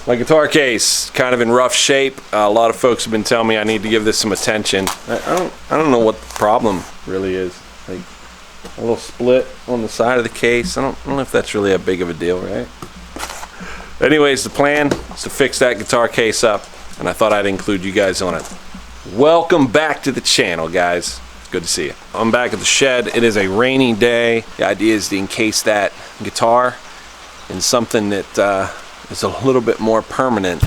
My guitar case, kind of in rough shape. A lot of folks have been telling me I need to give this some attention. I don't know what the problem really is. Like a little split on the side of the case. I don't know if that's really a big of a deal, right? Anyways, the plan is to fix that guitar case up, and I thought I'd include you guys on it. Welcome back to the channel, guys. It's good to see you. I'm back at the shed. It is a rainy day. The idea is to encase that guitar in something that is a little bit more permanent.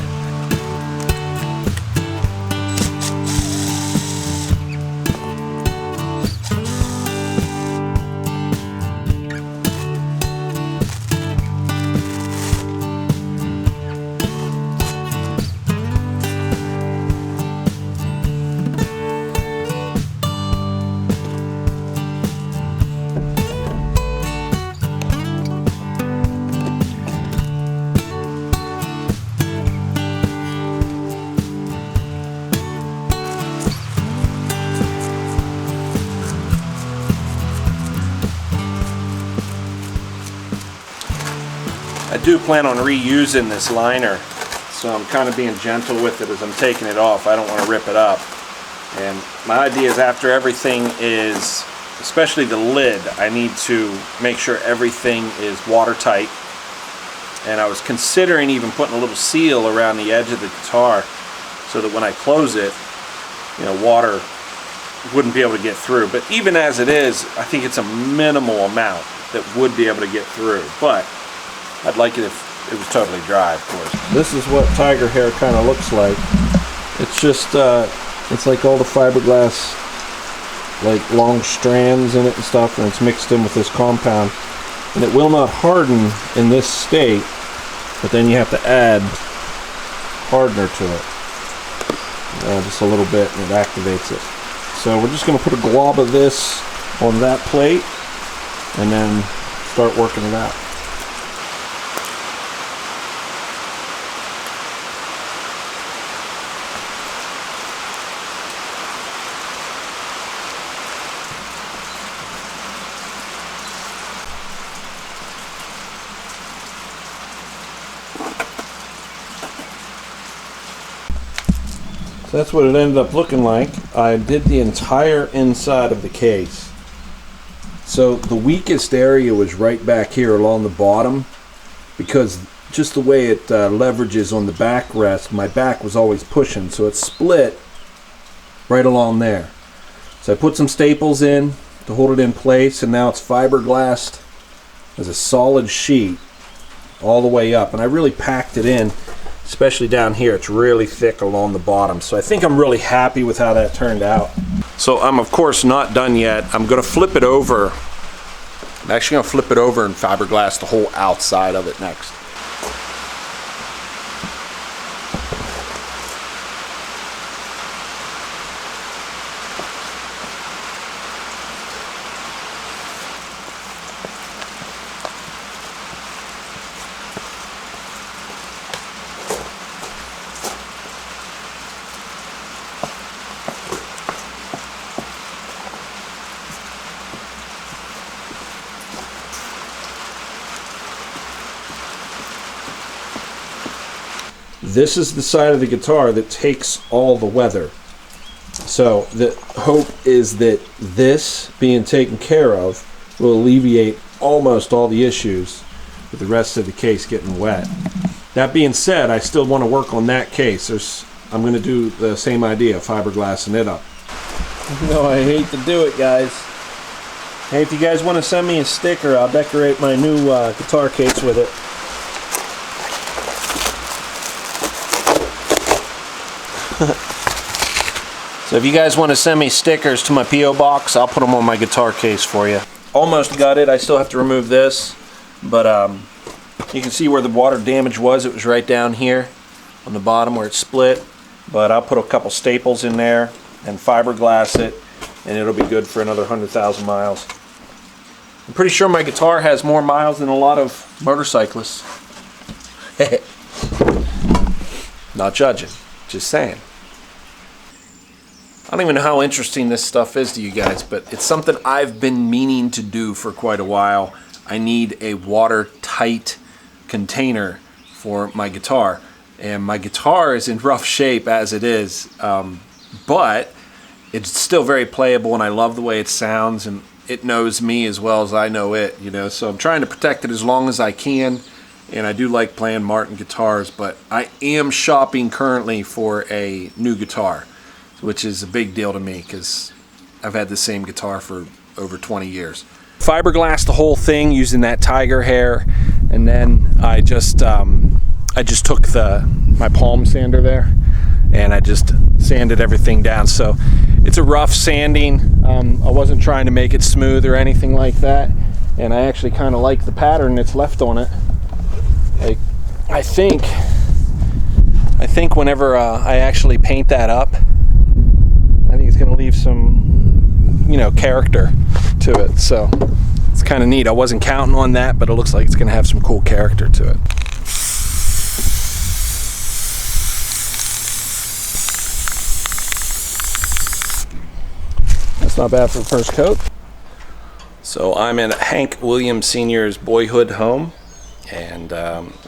I do plan on reusing this liner, so I'm kind of being gentle with it as I'm taking it off. I don't want to rip it up. And my idea is after everything is, especially the lid, I need to make sure everything is watertight. And I was considering even putting a little seal around the edge of the guitar so that when I close it, you know, water wouldn't be able to get through. But even as it is, I think it's a minimal amount that would be able to get through. But I'd like it if it was totally dry, of course. This is what tiger hair kind of looks like. It's just, it's like all the fiberglass, like long strands in it and stuff, and it's mixed in with this compound. And it will not harden in this state, but then you have to add hardener to it. Just a little bit, and it activates it. So we're just going to put a glob of this on that plate, and then start working it out. So that's what it ended up looking like. I did the entire inside of the case. So the weakest area was right back here along the bottom, because just the way it leverages on the backrest, my back was always pushing, so it split right along there. So I put some staples in to hold it in place, and now it's fiberglassed as a solid sheet all the way up. And I really packed it in, especially down here. It's really thick along the bottom. So I think I'm really happy with how that turned out. So I'm of course not done yet. I'm gonna flip it over. I'm actually gonna flip it over and fiberglass the whole outside of it next. This is the side of the guitar that takes all the weather. So the hope is that this being taken care of will alleviate almost all the issues with the rest of the case getting wet. That being said, I still want to work on that case. I'm going to do the same idea, fiberglassing it up. No, I hate to do it, guys. Hey, if you guys want to send me a sticker, I'll decorate my new guitar case with it. So if you guys want to send me stickers to my P.O. box, I'll put them on my guitar case for you. Almost got it. I still have to remove this, but you can see where the water damage was. It was right down here on the bottom where it split, but I'll put a couple staples in there and fiberglass it, and it'll be good for another 100,000 miles. I'm pretty sure my guitar has more miles than a lot of motorcyclists. Not judging, just saying. I don't even know how interesting this stuff is to you guys, but it's something I've been meaning to do for quite a while. I need a watertight container for my guitar. and my guitar is in rough shape as it is, but it's still very playable, and I love the way it sounds, and it knows me as well as I know it, you know, so I'm trying to protect it as long as I can. And I do like playing Martin guitars, but I am shopping currently for a new guitar, which is a big deal to me because I've had the same guitar for over 20 years. Fiberglass the whole thing using that tiger hair, and then I just took my palm sander there and I just sanded everything down. So it's a rough sanding. I wasn't trying to make it smooth or anything like that, and I actually kind of like the pattern that's left on it. Like, I think whenever I actually paint that up, I think it's going to leave some, you know, character to it. So it's kind of neat. I wasn't counting on that, but it looks like it's going to have some cool character to it. That's not bad for the first coat. So I'm in Hank Williams Sr.'s boyhood home, and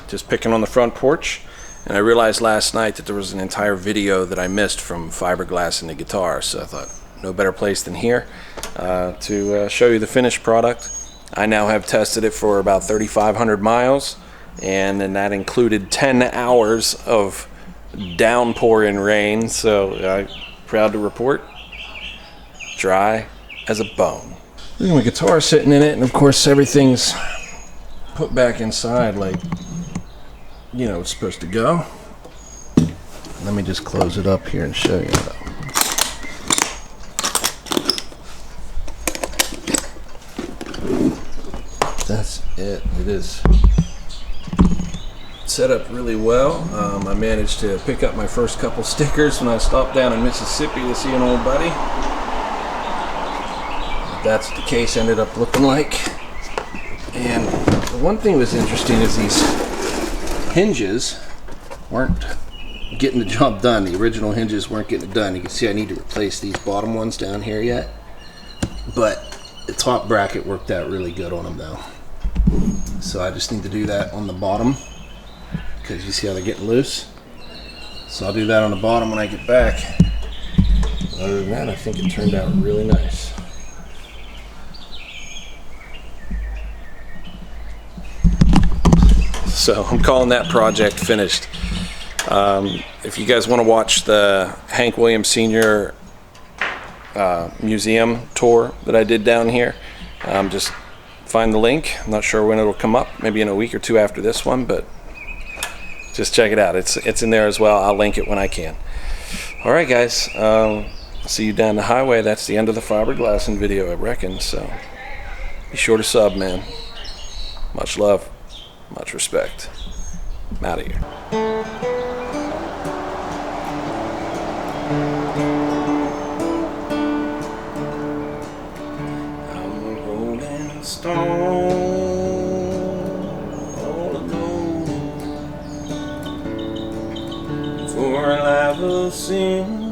just picking on the front porch, and I realized last night that there was an entire video that I missed from fiberglassing the guitar, so I thought no better place than here to show you the finished product. I now have tested it for about 3,500 miles, and then that included 10 hours of downpouring rain, so I'm proud to report, dry as a bone. Look at my guitar sitting in it, and of course everything's put back inside like, you know, it's supposed to go. Let me just close it up here and show you. That's it. It is set up really well. I managed to pick up my first couple stickers when I stopped down in Mississippi to see an old buddy. That's what the case ended up looking like. And one thing that was interesting is these hinges weren't getting the job done. The original hinges weren't getting it done. You can see I need to replace these bottom ones down here yet, but the top bracket worked out really good on them though. So I just need to do that on the bottom because you see how they're getting loose. So I'll do that on the bottom when I get back. Other than that, I think it turned out really nice. So I'm calling that project finished. If you guys want to watch the Hank Williams Sr. Museum tour that I did down here, just find the link. I'm not sure when it'll come up, maybe in a week or two after this one, but just check it out. It's in there as well. I'll link it when I can. All right, guys. See you down the highway. That's the end of the fiberglassing video, I reckon. So be sure to sub, man. Much love. Much respect. I'm out of here. I'm a rolling stone, all alone, for a life of sin.